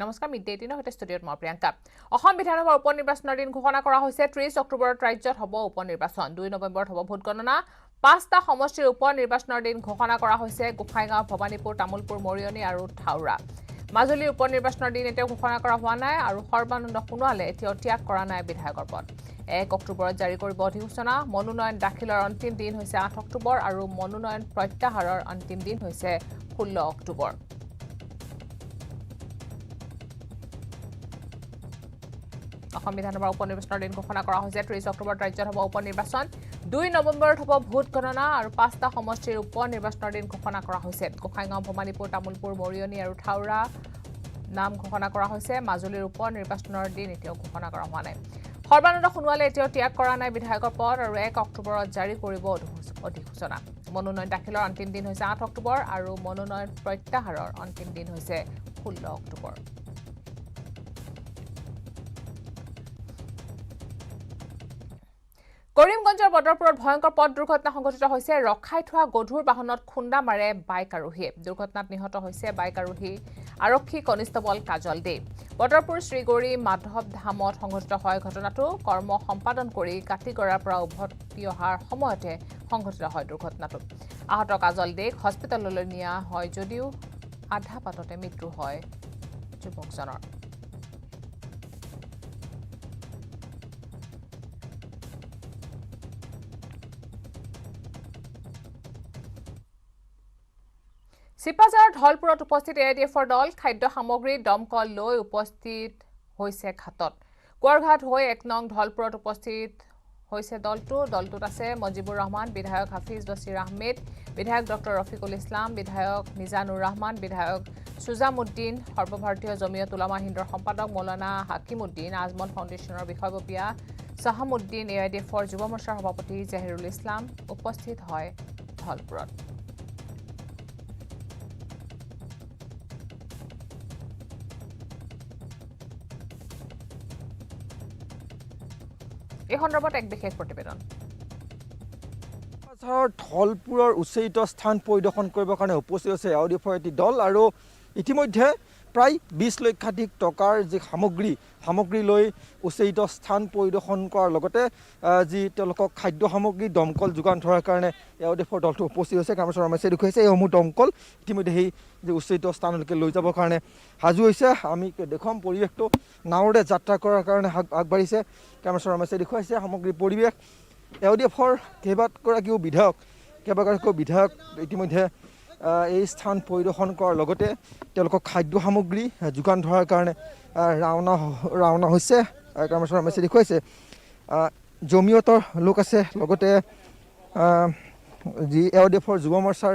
নমস্কাৰ mid day 18 হতে ষ্টুডিঅত মই প্ৰিয়ংকা অসম বিধানসভাৰ উপনিৰ্বাচনৰ দিন ঘোষণা কৰা হৈছে 30 অক্টোবৰত ৰাজ্যত হ'ব উপনিৰ্বাচন 2 নৱেম্বৰত হ'ব ভোট গণনা পাঁচটা সমষ্টিৰ উপনিৰ্বাচনৰ দিন ঘোষণা কৰা হৈছে গোখাইগাঁও ভবানীপুৰ তামুলপুৰ মৰিয়নি আৰু ঠাউৰা মাজুলীৰ উপনিৰ্বাচনৰ দিন এতিয়াও ঘোষণা কৰা হোৱা নাই আৰু সৰ্বানন্দ সোণোৱালে এতিয়াও ত্যাগ কৰা নাই বিধায়কৰ পদ 1 অক্টোবৰত জাৰি কৰিব অধিসূচনা মনোনয়ন দাখিলৰ অন্তিম দিন হৈছে 8 অক্টোবৰ আৰু মনোনয়ন প্ৰত্যাহাৰৰ অন্তিম দিন হৈছে 16 অক্টোবৰ অসম বিধানসভাৰ উপনিৰ্বাচনৰ দিন ঘোষণা কৰা হৈছে 30 অক্টোবৰত ৰাজ্যত হ'ব উপনিৰ্বাচন 2 নৱেম্বৰত হ'ব ভোট গণনা আৰু পাঁচটা সমষ্টিৰ উপনিৰ্বাচনৰ দিন ঘোষণা কৰা হৈছে গোখাইগাঁও ভবানীপুৰ তামুলপুৰ মৰিয়নি আৰু ঠাউৰা নাম ঘোষণা কৰা হৈছে মাজুলীৰ উপনিৰ্বাচনৰ দিন এতিয়াও ঘোষণা কৰা হোৱা নাই সৰ্বানন্দ সোণোৱালে এতিয়াও ত্যাগ কৰা নাই বিধায়কৰ পদ আৰু 1 অক্টোবৰত জাৰি কৰিব অধিসূচনা মনোনয়ন দাখিলৰ অন্তিম দিন হৈছে 8 অক্টোবৰ আৰু মনোনয়ন প্ৰত্যাহাৰৰ অন্তিম দিন হৈছে 16 অক্টোবৰ কৰিমগঞ্জৰ বদৰপুৰত ভয়ংকৰ পথ দুৰ্ঘটনা সংঘটিত হৈছে ৰখাই থোৱা গধুৰ বাহনত খুন্দা মাৰে বাইক আৰোহীয়ে দুৰ্ঘটনাত নিহত হৈছে বাইক আৰোহী আৰক্ষী কনিষ্টবল কাজল দে বদৰপুৰ শ্ৰীগৌৰী মাধৱ ধামত সংঘটিত হয় ঘটনাটো কৰ্ম সম্পাদন কৰি কাটিগড়াৰ পৰা উভতি অহাৰ সময়তে সংঘটিত হয় দুৰ্ঘটনাটো আহত কাজল দেক হস্পিটেললৈ নিয়া হয় যদিও আধা পাততে মৃত্যু হয় যুৱকজনৰ চিপাঝাৰ ঢলপুৰত উপস্থিত এআইডিএফৰ দল খাদ্য সামগ্ৰী দমকল লৈ উপস্থিত হৈছে ঘাটত কোৱাৰঘাট হৈ 1 নং ঢলপুৰত উপস্থিত হৈছে দলটোত আছে মজিবুৰ ৰহমান বিধায়ক হাফিজ বছিৰ আহমেদ বিধায়ক ডক্টৰ ৰফিকুল ইছলাম বিধায়ক নিজানুৰ ৰহমান বিধায়ক সুজামুদ্দিন সৰ্বভাৰতীয় জমিয়ত উলামা হিন্দৰ সম্পাদক মৌলানা হাকিমুদ্দিন আজমল ফাউণ্ডেশ্যনৰ বিষয়ববীয়া সাহামুদ্দিন এআইডিএফৰ যুৱ মৰ্চাৰ সভাপতি জাহিৰুল ইছলাম উপস্থিত হয় ঢলপুৰত এই সন্দৰ্ভত এক বিশেষ প্ৰতিবেদন ঢলপুৰৰ উচ্চৰিত স্থান পৰিদৰ্শন কৰিবৰ কাৰণে উপস্থিত হৈছে এআইডিএফৰ এটি দল আৰু ইতিমধ্যে প্ৰায় 20 লক্ষাধিক টকাৰ যি সামগ্ৰী লৈ উচ্চৰিত স্থান পৰিদৰ্শন কৰাৰ লগতে যি তেওঁলোকক খাদ্য সামগ্ৰী দমকল যোগান ধৰাৰ কাৰণে এআইডিএফৰ দলটো উপস্থিত হৈছে কামেশ্বৰ ৰামেশে দেখুৱাইছে এইসমূহ দমকল ইতিমধ্যে সেই যি উচ্চৰিত স্থানলৈকে লৈ যাবৰ কাৰণে সাজু হৈছে আমি দেখুৱাম পৰিৱেশটো নাৱৰে যাত্ৰা কৰাৰ কাৰণে আগবাঢ়িছে কামেশ্বৰ ৰামেশে দেখুৱাইছে সামগ্ৰীৰ পৰিৱেশ এআইডিএফৰ কেইবাগৰাকীও বিধায়ক ইতিমধ্যে এই স্থান পৰিদৰ্শন কৰাৰ লগতে তেওঁলোকক খাদ্য সামগ্ৰী যোগান ধৰাৰ কাৰণে ৰাওনা হৈছে কামেশ্বৰ ৰামেশে দেখুৱাইছে জমিয়তৰ লোক আছে লগতে যি এআইডিএফৰ যুৱ মৰ্চাৰ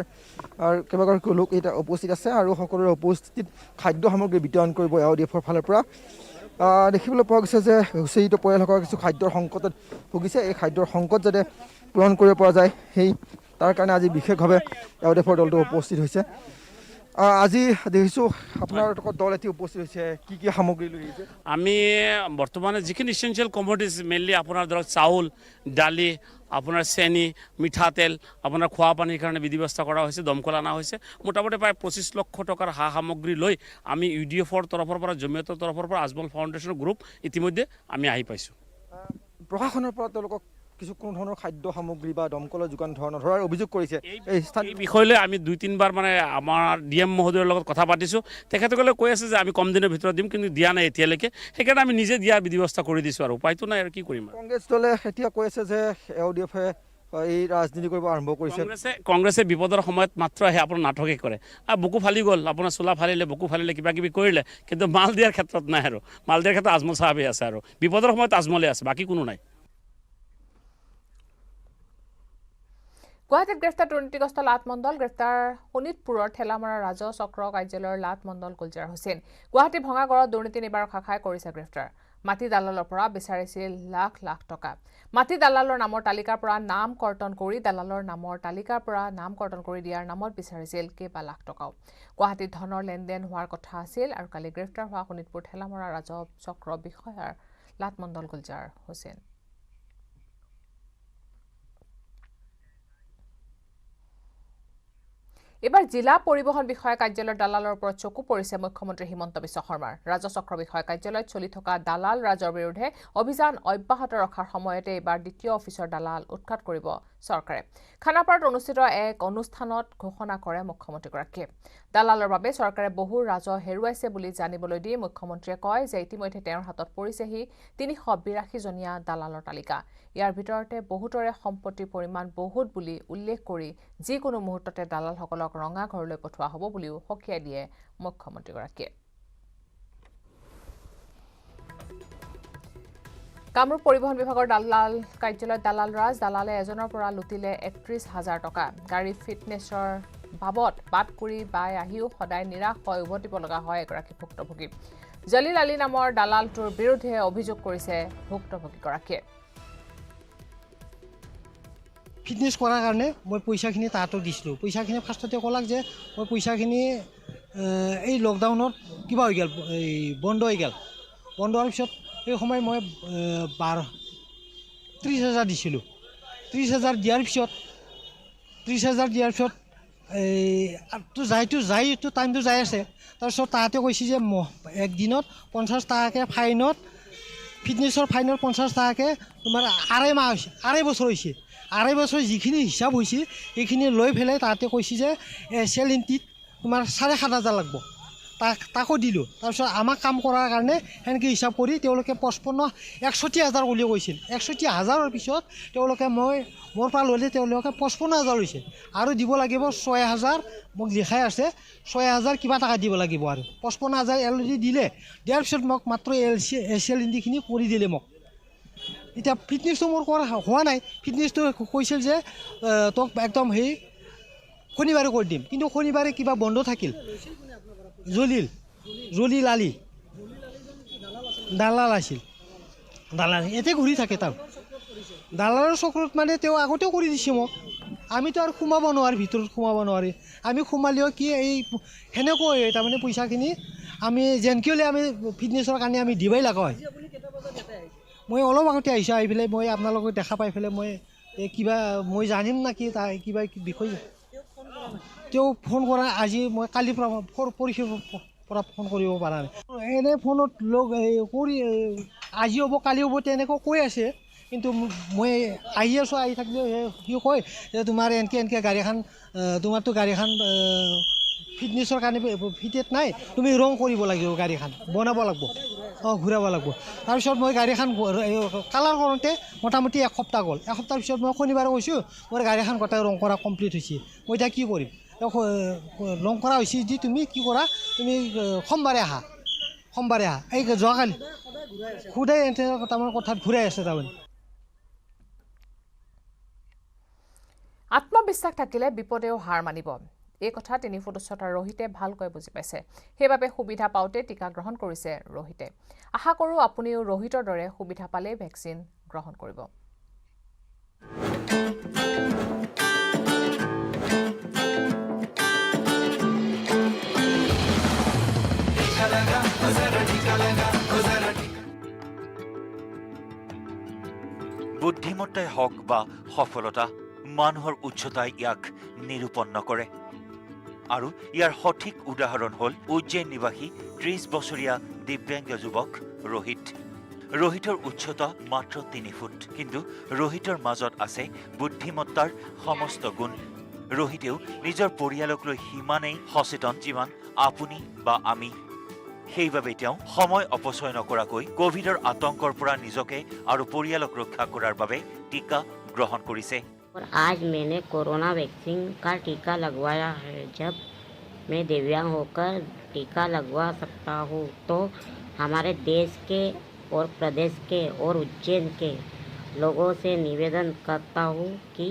কেইবাগৰাকীও লোক এতিয়া উপস্থিত আছে আৰু সকলোৰে উপস্থিতিত খাদ্য সামগ্ৰী বিতৰণ কৰিব এআইডিএফৰ ফালৰ পৰা দেখিবলৈ পোৱা গৈছে যে উচ্চৰিত পৰিয়ালসকলৰ কিছু খাদ্যৰ সংকটত ভুগিছে এই খাদ্যৰ সংকট যাতে পূৰণ কৰিব পৰা যায় তাৰ কাৰণে আজি বিশেষভাৱে এআইডিএফৰ দলটো উপস্থিত হৈছে আজি দেখিছোঁ আপোনাৰ দল এটি উপস্থিত হৈছে কি সামগ্ৰী লৈ আহিছে আমি বৰ্তমানে যিখিনি ইছেঞ্চিয়েল কমোডিটিজ মেইনলি আপোনাৰ ধৰক চাউল দালি আপোনাৰ চেনি মিঠাতেল আপোনাৰ খোৱা পানীৰ কাৰণে বিধি ব্যৱস্থা কৰা হৈছে দমকল অনা হৈছে মোটামুটি প্ৰায় 25 লক্ষ টকাৰ সামগ্ৰী লৈ আমি ইউডিএফৰ তৰফৰ পৰা জমিয়তৰ তৰফৰ পৰা আজমল ফাউণ্ডেশ্যনৰ গ্ৰুপ ইতিমধ্যে আমি আহি পাইছোঁ প্ৰশাসনৰ পৰা তেওঁলোকক কোনো ধৰণৰ খাদ্য সামগ্ৰী বা দমকলৰ যোগান ধৰাৰ অভিযোগ কৰিছে এই বিষয়লৈ আমি 2-3 বাৰ মানে আমাৰ ডিএম মহোদয়ৰ লগত কথা পাতিছোঁ তেখেতসকলে কৈ আছে যে আমি কম দিনৰ ভিতৰত দিম কিন্তু দিয়া নাই এতিয়ালৈকে সেইকাৰণে আমি নিজে দিয়াৰ ব্যৱস্থা কৰি দিছোঁ আৰু উপায়তো নাই আৰু কি কৰিম কংগ্ৰেছ দলে এতিয়া কৈ আছে যে এআইডিএফে এই ৰাজনীতি কৰিব আৰম্ভ কৰিছে কংগ্ৰেছে বিপদৰ সময়ত মাত্ৰ আহে আপোনাৰ নাটকে কৰে আৰু বুকু ফালি গ'ল আপোনাৰ চোলা ফালিলে বুকু ফালিলে কিবা কিবি কৰিলে কিন্তু মাল দিয়াৰ ক্ষেত্ৰত নাই আৰু মাল দিয়াৰ ক্ষেত্ৰত আজমল চাহাবে আছে আৰু বিপদৰ সময়ত আজমলে আছে বাকী কোনো নাই গুৱাহাটীত গ্ৰেপ্তাৰ দুৰ্নীতিগ্ৰস্ত লাট মণ্ডল গ্ৰেপ্তাৰ শোণিতপুৰৰ ঠেলামৰা ৰাজহ চক্ৰ কাৰ্যালয়ৰ লাট মণ্ডল গুলজাৰ হুছেইন গুৱাহাটী ভঙাগড়ত দুৰ্নীতি নিবাৰক শাখাই কৰিছে গ্ৰেপ্তাৰ মাটি দালালৰ পৰা বিচাৰিছিল লাখ লাখ টকা মাটি দালালৰ নামৰ তালিকাৰ পৰা নাম কৰ্তন কৰি দিয়াৰ নামত বিচাৰিছিল কেইবা লাখ টকাও গুৱাহাটীত ধনৰ লেনদেন হোৱাৰ কথা আছিল আৰু কালি গ্ৰেপ্তাৰ হোৱা শোণিতপুৰ ঠেলামৰা ৰাজহ চক্ৰ বিষয়াৰ লাট মণ্ডল গুলজাৰ হুছেইন এবাৰ জিলা পৰিবহণ বিষয়া কাৰ্যালয়ৰ দালালৰ ওপৰত চকু পৰিছে মুখ্যমন্ত্ৰী হিমন্ত বিশ্ব শৰ্মাৰ। ৰাজচক্ৰ বিষয়া কাৰ্যালয়ত চলি থকা দালাল ৰাজৰ বিৰুদ্ধে অভিযান অব্যাহত ৰখাৰ সময়তে এইবাৰ দ্বিতীয় অফিচৰ দালাল উৎখাত কৰিব চৰকাৰে। খানাপাৰাত অনুষ্ঠিত এক অনুষ্ঠানত ঘোষণা কৰে মুখ্যমন্ত্ৰীগৰাকীয়ে। দালালৰ বাবে চৰকাৰে বহু ৰাজহ হেৰুৱাইছে বুলি জানিবলৈ দি মুখ্যমন্ত্ৰীয়ে কয় যে ইতিমধ্যে তেওঁৰ হাতত পৰিছেহি ৩৮২জনীয়া দালালৰ তালিকা। ইয়াৰ ভিতৰতে বহুতৰে সম্পত্তিৰ পৰিমাণ বহুত বুলি উল্লেখ কৰি যিকোনো মুহূৰ্ততে দালালসকলক ৰঙা ঘৰলৈ পঠোৱা হ'ব বুলিও সকীয়াই দিয়ে মুখ্যমন্ত্ৰীগৰাকীয়ে। কামৰূপ পৰিবহণ বিভাগৰ দালাল কাৰ্যালয়ত দালাল ৰাজ। দালালে এজনৰ পৰা লুটিলে ৩১,০০০ টকা। গাড়ী ফিটনেছৰ বাবদ বাট কৰি বাই আহিও সদায় নিৰাশ হৈ উভতিব লগা হয় এগৰাকী ভুক্তভোগী। জলিল আলী নামৰ দালালটোৰ বিৰুদ্ধে অভিযোগ কৰিছে ভুক্তভোগীগৰাকীয়ে। ফিটনেছ কৰাৰ কাৰণে মই পইচাখিনি তাহাঁতক দিছিলোঁ। পইচাখিনি ফাৰ্ষ্টতে ক'লাক যে মই পইচাখিনি এই লকডাউনত কিবা হৈ গ'ল, এই বন্ধ হৈ গ'ল। বন্ধ হোৱাৰ পিছত সেই সময় মই 30,000 দিছিলোঁ। 30,000 দিয়াৰ পিছত যাইতো টাইমটো যাই আছে। তাৰপিছত তাহাঁতে কৈছে যে একদিনত 50 টকাকৈ ফাইনত, ফিটনেছৰ ফাইনত 50 টকাকৈ তোমাৰ 2.5 মাহ হৈছে, 2.5 বছৰ হৈছে। 2.5 বছৰ যিখিনি হিচাপ হৈছে সেইখিনি লৈ পেলাই তাহাঁতে কৈছে যে চেলিনটিত তোমাৰ 7,500 লাগব। তাকো দিলোঁ। তাৰপিছত আমাক কাম কৰাৰ কাৰণে সেনেকৈ হিচাপ কৰি তেওঁলোকে 61,000 বুলি কৈছিল। 61,000ৰ পিছত তেওঁলোকে মোৰ পৰা ল'লে তেওঁলোকে 55,000 লৈছে আৰু দিব লাগিব 6,000। মোক লিখাই আছে 6,000 কিবা টকা দিব লাগিব আৰু 55,000 অলৰেডি দিলে। দিয়াৰ পিছত মোক মাত্ৰ চেলিনটিখিনি কৰি দিলে মোক। এতিয়া ফিটনেছটো মোৰ কৰা হোৱা নাই। ফিটনেছটো কৈছিল যে তোক একদম শনিবাৰে কৰি দিম, কিন্তু শনিবাৰে কিবা বন্ধ থাকিল। জলিল আলী দালাল আছিল। দালাল এতিয়া ঘূৰি থাকে। তাৰ দালালৰ চক্ৰত মানে তেওঁ আগতেও কৰি দিছে মোক। আমিতো আৰু সোমাব নোৱাৰি, ভিতৰত সোমাব নোৱাৰি। আমি সোমালেও কি এই সেনেকৈ তাৰমানে পইচাখিনি আমি যেনকৈ হ'লে আমি ফিটনেছৰ কাৰণে আমি দিবই লগা হয়। মই অলপ আগতে আহিছোঁ। আহি পেলাই মই আপোনালোকক দেখা পাই পেলাই মই জানিম নাকি তাৰ কিবা বিষয়। তেওঁ ফোন কৰা আজি মই কালিৰ পৰা পৰহিৰ পৰা ফোন কৰিব পৰা নাই। এনে ফোনত কৰি আজি হ'ব কালি হ'ব তেনেকৈ কৈ আছে, কিন্তু মই আহি আছোঁ। আহি থাকিলেও সি কয় যে তোমাৰ এনেকৈ গাড়ীখন তোমাৰতো গাড়ীখন ফিটনেছৰ কাৰণে ফিটেড নাই, তুমি ৰং কৰিব লাগিব, গাড়ীখন বনাব লাগিব, ঘূৰাব লাগিব। তাৰপিছত মই গাড়ীখন কালাৰ কৰোঁতে মোটামুটি 1 সপ্তাহ গ'ল। 1 সপ্তাহৰ পিছত মই শনিবাৰে কৈছোঁ মোৰ গাড়ীখন গোটেই ৰং কৰা কমপ্লিট হৈছে। মই এতিয়া কি কৰিম? ৰং কৰা হৈছে যদি তুমি কি কৰা, তুমি সোমবাৰে আহা। এই যোৱাকালি সদায় তাৰমানে কথাত ঘূৰাই আছে। তাৰমানে আত্মবিশ্বাস থাকিলে বিপদেও হাৰ মানিব। এই কথা 3 ফুট উচ্চতাৰ ৰোহিতে ভালকৈ বুজি পাইছে। সেইবাবে সুবিধা পাওঁতে টীকা গ্ৰহণ কৰিছে ৰোহিতে। আশা কৰোঁ আপুনিও ৰোহিতৰ দৰে সুবিধা পালেই ভেকচিন গ্ৰহণ কৰিব। বুদ্ধিমত্তাই হওক বা সফলতা, মানুহৰ উচ্চতাই ইয়াক নিৰূপণ নকৰে। আৰু ইয়াৰ সঠিক উদাহৰণ হ'ল উজ্জয়ন নিবাসী 30 বছৰীয়া দিব্যাংগ যুৱক ৰোহিত। ৰোহিতৰ উচ্চতা মাত্ৰ 3 ফুট, কিন্তু ৰোহিতৰ মাজত আছে বুদ্ধিমত্তাৰ সমস্ত গুণ। ৰোহিতেও নিজৰ পৰিয়ালক লৈ সিমানেই সচেতন যিমান আপুনি বা আমি। সেইবাবে তেওঁ সময় অপচয় নকৰাকৈ কোভিডৰ আতংকৰ পৰা নিজকে আৰু পৰিয়ালক ৰক্ষা কৰাৰ বাবে টিকা গ্ৰহণ কৰিছে। और आज मैंने कोरोना वैक्सीन का टीका लगवाया है। जब मैं दिव्यांग होकर टीका लगवा सकता हूँ तो हमारे देश के और प्रदेश के और उज्जैन के लोगों से निवेदन करता हूँ कि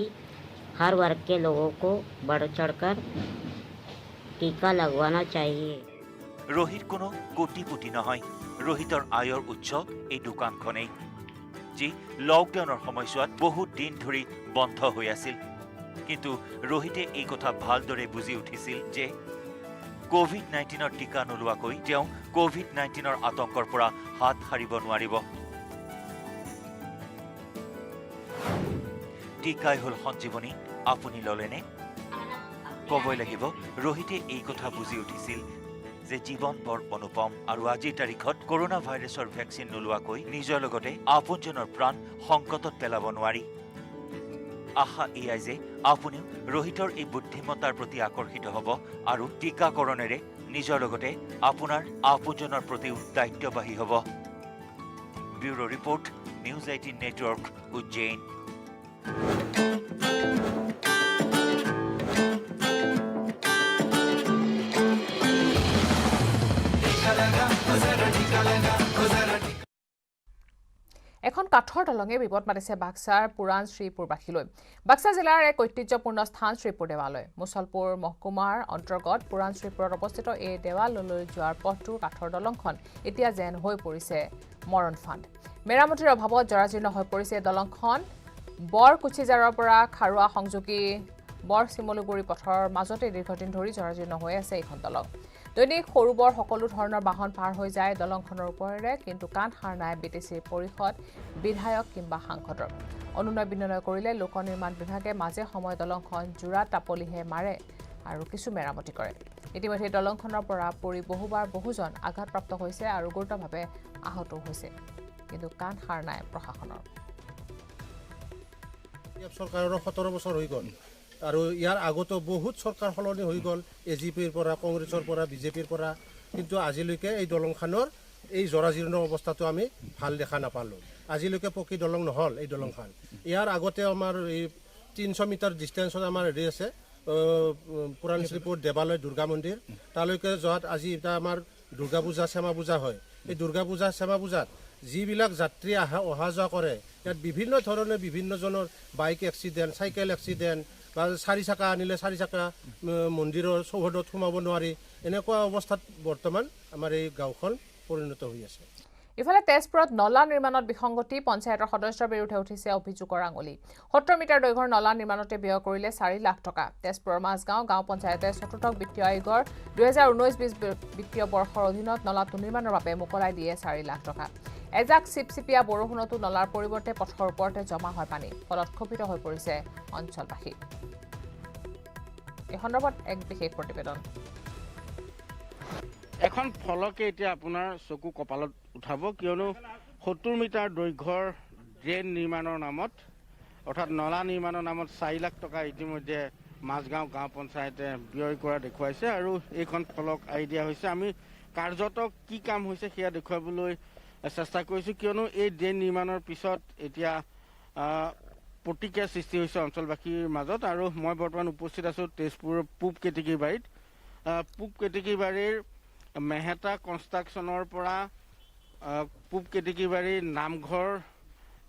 हर वर्ग के लोगों को बढ़ चढ़कर टीका लगवाना चाहिए। ৰোহিত কোনো কোটিপুটি নহয়। ৰোহিতৰ আয়ৰ উৎস এই দোকানখনেই, যি লকডাউনৰ সময়ছোৱাত বহুত দিন ধৰি বন্ধ হৈ আছিল। কিন্তু ৰোহিতে এই কথা ভালদৰে বুজি উঠিছিল যে কোভিড-19ৰ টিকা নোলোৱাকৈ তেওঁ কোভিড-19ৰ আতংকৰ পৰা হাত সাৰিব নোৱাৰিব। টিকাই হ'ল সঞ্জীৱনী। আপুনি ল'লেনে? ক'বই লাগিব ৰোহিতে এই কথা বুজি উঠিছিল যে জীৱন বৰ অনুপম আৰু আজিৰ তাৰিখত কৰোনা ভাইৰাছৰ ভেকচিন নোলোৱাকৈ নিজৰ লগতে আপোনজনৰ প্ৰাণ সংকটত পেলাব নোৱাৰি আশা এয়াই যে আপুনিও ৰোহিতৰ এই বুদ্ধিমত্তাৰ প্ৰতি আকৰ্ষিত হ'ব আৰু টীকাকৰণেৰে নিজৰ লগতে আপোনাৰ আপোনজনৰ প্ৰতিও দায়িত্ববাহী হ'ব bureau report news 18 network Ujjain এখন কাঠৰ দলঙে বিপদ মাতিছে বাক্সাৰ পুৰাণ শ্ৰীপুৰবাসীলৈ বাক্সা জিলাৰ এক ঐতিহ্যপূৰ্ণ স্থান শ্ৰীপুৰ দেৱালয় মুছলপুৰ মহকুমাৰ অন্তৰ্গত পুৰাণ শ্ৰীপুৰত অৱস্থিত এই দেৱালয়লৈ যোৱাৰ পথটোৰ কাঠৰ দলংখন এতিয়া যেন হৈ পৰিছে মৰণ ফান্দ মেৰামতিৰ অভাৱত জৰাজীৰ্ণ হৈ পৰিছে দলংখন বৰ কুচিজাৰৰ পৰা খাৰুৱা সংযোগী বৰ চিমলুগুৰি পথৰ মাজতে দীৰ্ঘদিন ধৰি জৰাজীৰ্ণ হৈ আছে এইখন দলং দৈনিক সৰু বৰ সকলো ধৰণৰ বাহন পাৰ হৈ যায় দলংখনৰ ওপৰেৰে কিন্তু কাণ সাৰ নাই বিটিচিৰ পৰিষদ বিধায়ক কিংবা সাংসদৰ অনুনয় বিনয় কৰিলে লোক নিৰ্মাণ বিভাগে মাজে সময়ে দলংখন জোৰা টাপলিহে মাৰে আৰু কিছু মেৰামতি কৰে ইতিমধ্যে দলংখনৰ পৰা পৰি বহুজন আঘাতপ্ৰাপ্ত হৈছে আৰু গুৰুতৰভাৱে আহত হৈছে কিন্তু কাণ সাৰ নাই প্ৰশাসনৰ চৰকাৰৰ 17 বছৰ হৈ গ'ল আৰু ইয়াৰ আগতো বহুত চৰকাৰ সলনি হৈ গ'ল এজিপিৰ পৰা কংগ্ৰেছৰ পৰা বিজেপিৰ পৰা কিন্তু আজিলৈকে এই দলংখনৰ এই জৰাজীৰ্ণ অৱস্থাটো আমি ভাল দেখা নাপালোঁ আজিলৈকে পকী দলং নহ'ল এই দলংখন ইয়াৰ আগতে আমাৰ এই 300 মিটাৰ ডিষ্টেঞ্চত আমাৰ হেৰি আছে পুৰাণ শ্ৰীপুৰ দেৱালয় দুৰ্গা মন্দিৰ তালৈকে যোৱাত আজি এটা আমাৰ দুৰ্গা পূজা শ্যামা পূজা হয় এই দুৰ্গা পূজা শ্যামা পূজাত যিবিলাক যাত্ৰী অহা যোৱা কৰে ইয়াত বিভিন্ন ধৰণে বিভিন্নজনৰ বাইক এক্সিডেণ্ট চাইকেল এক্সিডেণ্ট বা 4 চাকা আনিলে 4 চাকা মন্দিৰৰ চৌহদত সোমাব নোৱাৰি এনেকুৱা অৱস্থাত বৰ্তমান আমাৰ এই গাঁওখন পৰিণত হৈ আছে ইফালে তেজপুৰত নলা নিৰ্মাণত বিসংগতি পঞ্চায়তৰ সদস্যৰ বিৰুদ্ধে উঠিছে অভিযোগৰ আঙুলি 70 মিটাৰ দৈৰ্ঘ্যৰ নলা নিৰ্মাণতে ব্যয় কৰিলে 4 লাখ টকা তেজপুৰৰ মাজগাঁও গাঁও পঞ্চায়তে চতুৰ্থ বিত্তীয় আয়োগৰ 2019-20 বিত্তীয় বৰ্ষৰ অধীনত নলাটো নিৰ্মাণৰ বাবে মোকলাই দিয়ে 4 লাখ টকা এজাক চিপচিপিয়া বৰষুণতো নলাৰ পৰিৱৰ্তে পথৰ ওপৰতে জমা হয় পানী ফলত ক্ষোভিত হৈ পৰিছে অঞ্চলবাসী এই সন্দৰ্ভত এক বিশেষ প্ৰতিবেদন এখন ফলকে এতিয়া আপোনাৰ চকু কপালত উঠাব কিয়নো 70 মিটাৰ দৈৰ্ঘ্যৰ ড্ৰেইন নিৰ্মাণৰ নামত অৰ্থাৎ নলা নিৰ্মাণৰ নামত 4 লাখ টকা ইতিমধ্যে মাজগাঁও গাঁও পঞ্চায়তে ব্যয় কৰা দেখুৱাইছে আৰু এইখন ফলক আই দিয়া হৈছে আমি কাৰ্যত কি কাম হৈছে সেয়া দেখুৱাবলৈ চেষ্টা কৰিছোঁ কিয়নো এই ড্ৰেইন নিৰ্মাণৰ পিছত এতিয়া প্ৰতিক্ৰিয়াৰ সৃষ্টি হৈছে অঞ্চলবাসীৰ মাজত আৰু মই বৰ্তমান উপস্থিত আছোঁ তেজপুৰৰ পূব কেতেকীবাৰীত পূব কেতেকীবাৰীৰ মেহেতা কনষ্ট্ৰাকশ্যনৰ পৰা পূব কেতেকীবাৰীৰ নামঘৰ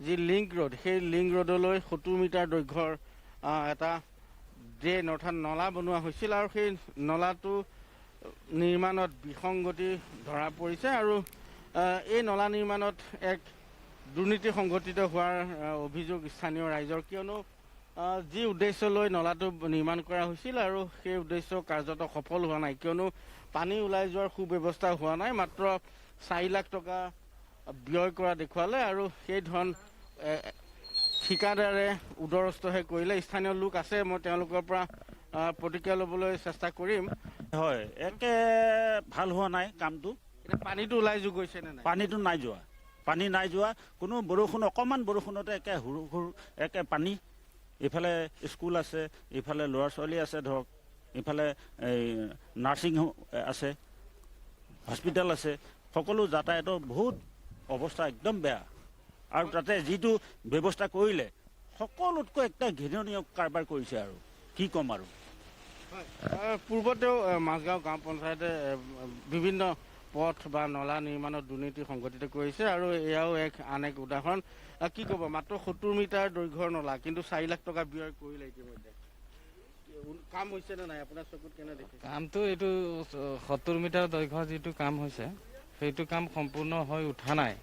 যি লিংক ৰোড সেই লিংক ৰোডলৈ 70 মিটাৰ দৈৰ্ঘ্যৰ এটা ড্ৰেইন অৰ্থাৎ নলা বনোৱা হৈছিল আৰু সেই নলাটো নিৰ্মাণত বিসংগতি ধৰা পৰিছে আৰু এই নলা নিৰ্মাণত এক দুৰ্নীতি সংঘটিত হোৱাৰ অভিযোগ স্থানীয় ৰাইজৰ কিয়নো যি উদ্দেশ্য লৈ নলাটো নিৰ্মাণ কৰা হৈছিল আৰু সেই উদ্দেশ্য কাৰ্যত সফল হোৱা নাই কিয়নো পানী ওলাই যোৱাৰ সুব্যৱস্থা হোৱা নাই মাত্ৰ 4 লাখ টকা ব্যয় কৰা দেখুৱালে আৰু সেই ধন ঠিকাদাৰে উদৰস্তহে কৰিলে স্থানীয় লোক আছে মই তেওঁলোকৰ পৰা প্ৰতিক্ৰিয়া ল'বলৈ চেষ্টা কৰিম হয় একে ভাল হোৱা নাই কামটো পানীটো ওলাই যোগ গৈছে নে নাই পানীটো পানী নাই যোৱা কোনো বৰষুণ অকণমান বৰষুণতে একে সৰু সৰু একে পানী ইফালে স্কুল আছে ইফালে ল'ৰা ছোৱালী আছে ধৰক ইফালে নাৰ্ছিং হোম আছে হস্পিটেল আছে সকলো যাতায়াতৰ বহুত অৱস্থা একদম বেয়া আৰু তাতে যিটো ব্যৱস্থা কৰিলে সকলোতকৈ একটা ঘৃণনীয় কাৰবাৰ কৰিছে আৰু কি ক'ম আৰু পূৰ্বতেও মাজগাঁও গাঁও পঞ্চায়তে বিভিন্ন পথ বা নলা নিৰ্মাণত দুৰ্নীতি সংঘটিত কৰিছে আৰু এয়াও আন এক উদাহৰণ কি ক'ব মাত্ৰ 70 মিটাৰ দৈৰ্ঘ্যৰ নলা কিন্তু 4 লাখ টকা ব্যয় কৰিলে ইতিমধ্যে কাম হৈছে নে নাই আপোনাৰ চকুত কেনে দেখে কামটো এইটো 70 মিটাৰ দৈৰ্ঘ্যৰ যিটো কাম হৈছে সেইটো কাম সম্পূৰ্ণ হৈ উঠা নাই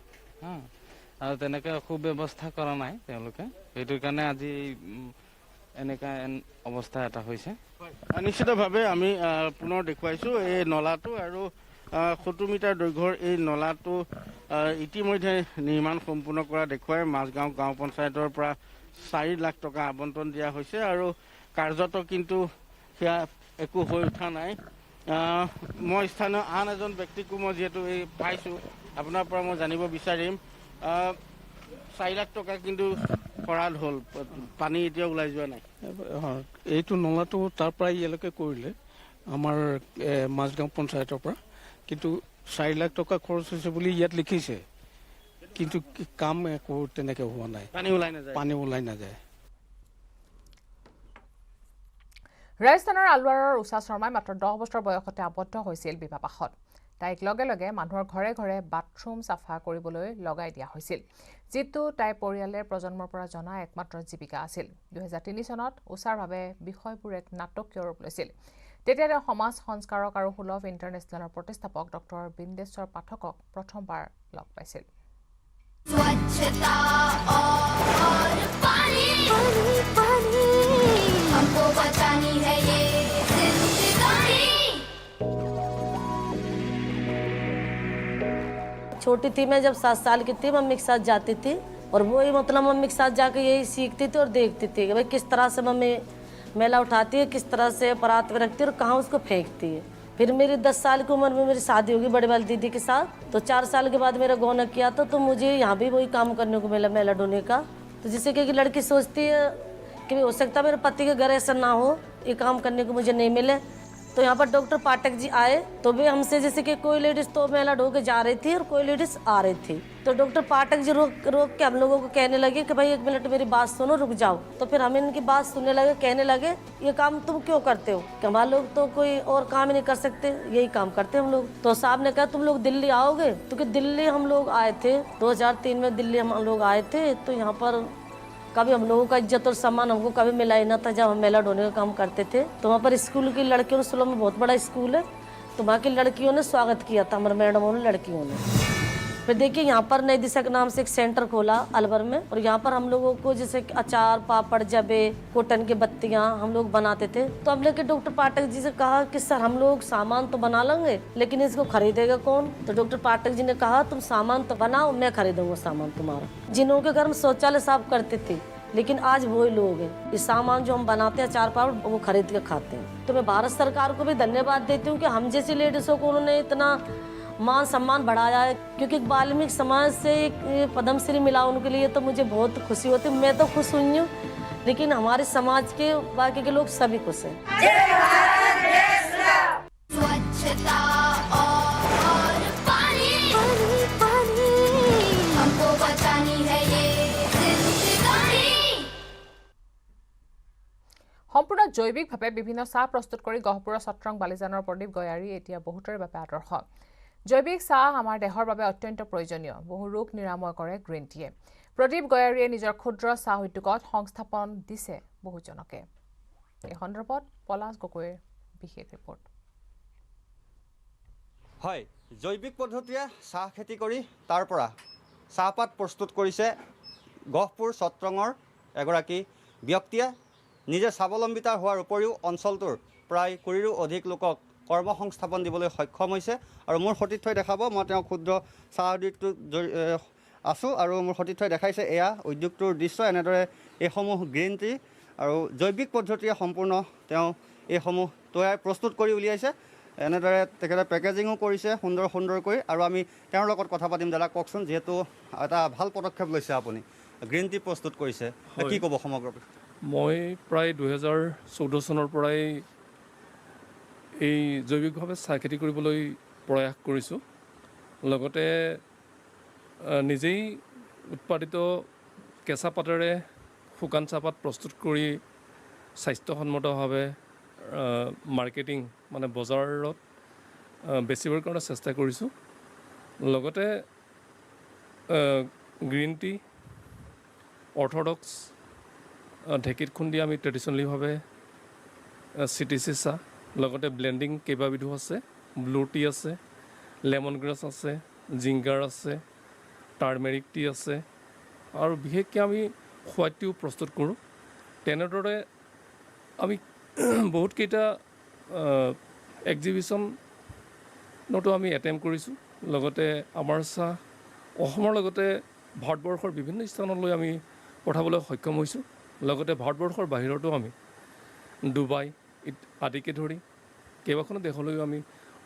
আৰু তেনেকৈ সুব্যৱস্থা কৰা নাই তেওঁলোকে সেইটোৰ কাৰণে আজি এনেকা অৱস্থা এটা হৈছে নিশ্চিতভাৱে আমি পুনৰ দেখুৱাইছোঁ এই নলাটো আৰু 70 মিটাৰ দৈৰ্ঘ্যৰ এই নলাটো ইতিমধ্যে নিৰ্মাণ সম্পূৰ্ণ কৰা দেখুৱাই মাজগাঁও গাঁও পঞ্চায়তৰ পৰা 4 লাখ টকা আবণ্টন দিয়া হৈছে আৰু কাৰ্যত কিন্তু সেয়া একো হৈ উঠা নাই। মই স্থানীয় আন এজন ব্যক্তিকো মই যিহেতু এই পাইছোঁ, আপোনাৰ পৰা মই জানিব বিচাৰিম। 4 লাখ টকা কিন্তু খৰাল হ'ল, পানী এতিয়া ওলাই যোৱা নাই। এইটো নলাটো তাৰ পৰাই ইয়ালৈকে কৰিলে আমাৰ মাজগাঁও পঞ্চায়তৰ পৰা, কিন্তু 4 লাখ টকা খৰচ হৈছে বুলি ইয়াত লিখিছে, কিন্তু কাম একো তেনেকৈ হোৱা নাই, পানী ওলাই নাযায়। ৰাজস্থানৰ আলৱাৰৰ উষা শৰ্মাই মাত্ৰ 10 বছৰ বয়সতে আবদ্ধ হৈছিল বিবাহপাশত। তাইক লগে লগে মানুহৰ ঘৰে ঘৰে বাথৰুম চাফা কৰিবলৈ লগাই দিয়া হৈছিল, যিটো তাইৰ পৰিয়ালৰ প্ৰজন্মৰ পৰা জনা একমাত্ৰ জীৱিকা আছিল। 2003 চনত উষাৰ বাবে বিষয়বোৰ এক নাটকীয় ৰূপ লৈছিল। তেতিয়া তেওঁ সমাজ সংস্কাৰক আৰু সুলভ ইণ্টাৰনেশ্যনেলৰ প্ৰতিষ্ঠাপক ডক্টৰ বিন্দেশ্বৰ পাঠকক প্ৰথমবাৰ লগ পাইছিল। छोटी थी मैं, जब 7 साल की थी, मम्मी के साथ जाती थी और वो ही मतलब मम्मी के साथ जाकर यही सीखती थी और देखती थी कि भाई किस तरह से मम्मी मेला उठाती है, किस तरह से परात में रखती है और कहाँ उसको फेंकती है। फिर मेरी 10 साल की उम्र में मेरी शादी होगी बड़ी वाली दीदी के साथ, तो 4 साल के बाद मेरा गौना किया था, तो मुझे यहाँ भी वही काम करने को मिला, मेला ढोने का। तो जिससे कि लड़की सोचती है कि हो सकता है मेरे पति के घर ऐसा ना हो, ये काम करने को मुझे नहीं मिले। तो यहाँ पर डॉक्टर पाठक जी आए, तो वे हमसे जैसे कि कोई लेडीज़ तो मेला ढो के जा रही थी और कोई लेडीज़ आ रही थी, तो डॉक्टर पाठक जी रोक के हम लोगों को कहने लगे कि भाई 1 मिनट मेरी बात सुनो, रुक जाओ। तो फिर हम इनकी बात सुनने लगे, कहने लगे ये काम तुम क्यों करते हो, कि हमारे लोग तो कोई और काम ही नहीं कर सकते, यही काम करते हम लोग। तो साहब ने कहा तुम लोग दिल्ली आओगे, क्योंकि दिल्ली हम लोग आए थे 2003 में, दिल्ली हम लोग आए थे, तो यहाँ पर कभी हम लोगों का इज्जत और सम्मान हमको कभी मिला ही ना था जब हम मेला ढोने का काम करते थे। तो वहाँ पर स्कूल की लड़कियों ने, सुलभ में बहुत बड़ा स्कूल है, तो वहाँ की लड़कियों ने स्वागत किया था, हमारे मैडमों ने, लड़कियों ने। फिर देखिए यहाँ पर नई दिशा के नाम से एक सेंटर खोला अलवर में, और यहाँ पर हम लोगों को जैसे अचार, पापड़, जबे, कॉटन की बत्तियाँ हम लोग बनाते थे। तो हमने के डॉक्टर पाठक जी से कहा कि सर हम लोग सामान तो बना लेंगे, लेकिन इसको खरीदेगा कौन। तो डॉक्टर पाठक जी ने कहा तुम सामान तो बनाओ, मैं खरीदूंगा सामान तुम्हारा। जिन्हों के घर में शौचालय साफ करते थे, लेकिन आज वही लोग हैं, ये सामान जो हम बनाते हैं अचार पापड़ वो खरीद के खाते हैं। तो मैं भारत सरकार को भी धन्यवाद देती हूँ कि हम जैसी लेडीज़ों को उन्होंने इतना मान सम्मान बढ़ाया है, क्योंकि वाल्मीकि समाज से एक पद्मश्री मिला उनके लिए, तो मुझे बहुत खुशी होती है। मैं तो खुश हुई हूँ, लेकिन हमारे समाज के बाकी के लोग सभी खुश हैं। সম্পূৰ্ণ জৈৱিকভাৱে বিভিন্ন চাহ প্ৰস্তুত কৰি গহপুৰৰ সত্ৰং বালিজানৰ প্ৰদীপ গয়াৰী এতিয়া বহুতৰে বাবে আদৰ্শ। জৈৱিক চাহ আমাৰ দেহৰ বাবে অত্যন্ত প্ৰয়োজনীয়, বহু ৰোগ নিৰাময় কৰে গ্ৰীণ টিয়ে। প্ৰদীপ গয়াৰীয়ে নিজৰ ক্ষুদ্ৰ চাহ উদ্যোগত সংস্থাপন দিছে বহুজনকে। এই সন্দৰ্ভত পলাশ গগৈৰ বিশেষ ৰিপৰ্ট। হয়, জৈৱিক পদ্ধতিৰে চাহ খেতি কৰি তাৰ পৰা চাহপাত প্ৰস্তুত কৰিছে গহপুৰ সত্ৰঙৰ এগৰাকী ব্যক্তিয়ে। নিজে স্বাৱলম্বিতা হোৱাৰ উপৰিও অঞ্চলটোৰ প্ৰায় 20ৰো অধিক লোকক কৰ্মসংস্থাপন দিবলৈ সক্ষম হৈছে। আৰু মোৰ সতীৰ্থই দেখাব, মই তেওঁ ক্ষুদ্ৰ চাহ উদ্যোগটোত আছোঁ, আৰু মোৰ সতীৰ্থই দেখাইছে এয়া উদ্যোগটোৰ দৃশ্য। এনেদৰে এইসমূহ গ্ৰীণ টি আৰু জৈৱিক পদ্ধতিৰে সম্পূৰ্ণ তেওঁ এইসমূহ প্ৰস্তুত কৰি উলিয়াইছে। এনেদৰে তেখেতে পেকেজিঙো কৰিছে সুন্দৰকৈ, আৰু আমি তেওঁৰ লগত কথা পাতিম। দাদা কওকচোন, যিহেতু এটা ভাল পদক্ষেপ লৈছে আপুনি, গ্ৰীণ টি প্ৰস্তুত কৰিছে, কি ক'ব সমগ্ৰ? মই প্ৰায় 2014 চনৰ পৰাই এই জৈৱিকভাৱে চাহ খেতি কৰিবলৈ প্ৰয়াস কৰিছোঁ। লগতে নিজেই উৎপাদিত কেঁচা পাতেৰে শুকান চাহপাত প্ৰস্তুত কৰি স্বাস্থ্যসন্মতভাৱে মাৰ্কেটিং মানে বজাৰত বেচিবৰ কাৰণে চেষ্টা কৰিছোঁ। লগতে গ্ৰীণ টি, অৰ্থডক্স ঢেঁকীত খুন্দি আমি ট্ৰেডিশ্যনেলিভাৱে CTC চাহ, লগতে ব্লেণ্ডিং কেইবাবিধো আছে, ব্লু টি আছে, লেমন গ্ৰাছ আছে, জিংগাৰ আছে, টাৰ্মেৰিক টি আছে, আৰু বিশেষকৈ আমি হোৱাইট টিও প্ৰস্তুত কৰোঁ। তেনেদৰে আমি বহুতকেইটা এক্সিবিশ্যনতো আমি এটেম্প কৰিছোঁ। লগতে আমাৰ চাহ অসমৰ লগতে ভাৰতবৰ্ষৰ বিভিন্ন স্থানলৈ আমি পঠাবলৈ সক্ষম হৈছোঁ। লগতে ভাৰতবৰ্ষৰ বাহিৰতো আমি ডুবাই আদিকে ধৰি কেইবাখনো দেশলৈও আমি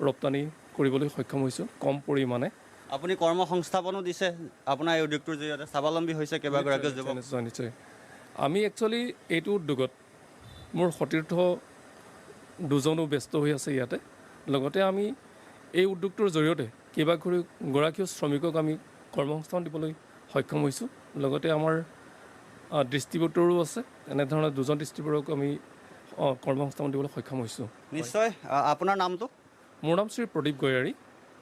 ৰপ্তানি কৰিবলৈ সক্ষম হৈছোঁ কম পৰিমাণে। আপুনি কৰ্মসংস্থাপনো দিছে আপোনাৰ এই উদ্যোগটোৰ জৰিয়তে, স্বাৱলম্বী হৈছে কেইবাগৰাকীও যুৱক। নিশ্চয় নিশ্চয়। আমি একচুৱেলি এইটো উদ্যোগত মোৰ সতীৰ্থ দুজনো ব্যস্ত হৈ আছে ইয়াতে, লগতে আমি এই উদ্যোগটোৰ জৰিয়তে কেইবাগৰাকীও শ্ৰমিকক আমি কৰ্মসংস্থাপন দিবলৈ সক্ষম হৈছোঁ। লগতে আমাৰ ডিষ্ট্ৰিবিউটৰো আছে, এনেধৰণৰ দুজন ডিষ্ট্ৰিবিউটৰক আমি কৰ্মসংস্থাপন দিবলৈ সক্ষম হৈছোঁ। নিশ্চয়। আপোনাৰ নামটো? মোৰ নাম শ্ৰী প্ৰদীপ গয়াৰী।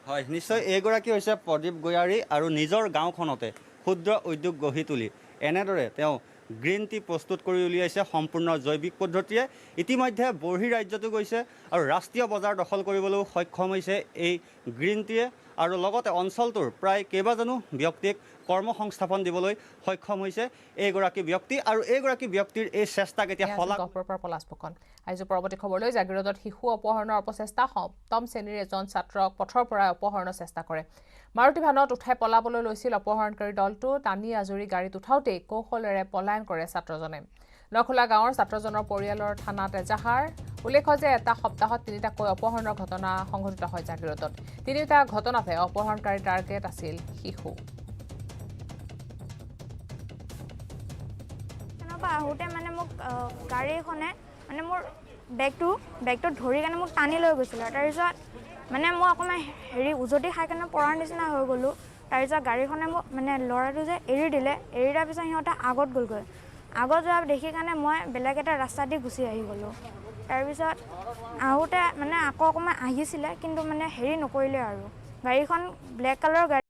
হয়, নিশ্চয়। এইগৰাকী হৈছে প্ৰদীপ গয়াৰী আৰু নিজৰ গাঁওখনতে ক্ষুদ্ৰ উদ্যোগ গঢ়ি তুলি এনেদৰে তেওঁ গ্ৰীণ টি প্ৰস্তুত কৰি উলিয়াইছে সম্পূৰ্ণ জৈৱিক পদ্ধতিৰে। ইতিমধ্যে বহিঃৰাজ্যতো গৈছে আৰু ৰাষ্ট্ৰীয় বজাৰ দখল কৰিবলৈও সক্ষম হৈছে এই গ্ৰীণ টিয়ে, আৰু লগতে অঞ্চলটোৰ প্ৰায় কেইবাজনো ব্যক্তিক কৰ্মসংস্থাপন দিবলৈ সক্ষম হৈছে এইগৰাকী ব্যক্তি, আৰু এইগৰাকী ব্যক্তিৰ এই চেষ্টাক এতিয়া পলাশ ফুকন। আজি পৰৱৰ্তী খবৰলৈ। জাগিৰোডত শিশু অপহৰণৰ অপচেষ্টা, সপ্তম শ্ৰেণীৰ এজন ছাত্ৰক পথৰ পৰা অপহৰণৰ চেষ্টা কৰে। মাৰুতি ভানত উঠাই পলাবলৈ লৈছিল অপহৰণকাৰী দলটো। টানি আজৰি গাড়ীত উঠাওঁতেই কৌশলেৰে পলায়ন কৰে ছাত্ৰজনে। নখোলা গাঁৱৰ ছাত্ৰজনৰ পৰিয়ালৰ থানাত এজাহাৰ। উল্লেখ্য যে এটা সপ্তাহত 3টাকৈ অপহৰণৰ ঘটনা সংঘটিত হয় জাগিৰোডত। 3টা ঘটনাতে অপহৰণকাৰীৰ টাৰ্গেট আছিল শিশু। আহোঁতে মানে মোক গাড়ীখনে মানে মোৰ বেগটো ধৰি কেনে মোক টানি লৈ গৈছিলে। তাৰপিছত মানে মই অকণমান উজতি খাই কেনে পৰাৰ নিচিনা হৈ গ'লোঁ। তাৰপিছত গাড়ীখনে মোক মানে ল'ৰাটো যে এৰি দিলে, এৰি দিয়াৰ পিছত সিহঁতে আগত গ'লগৈ। আগত যোৱা দেখি কাৰণে মই বেলেগ এটা ৰাস্তা দি গুচি আহি গ'লোঁ। তাৰপিছত আহোঁতে মানে আকৌ অকণমান আহিছিলে, কিন্তু মানে নকৰিলে আৰু। গাড়ীখন ব্লেক কালাৰৰ গাড়ী।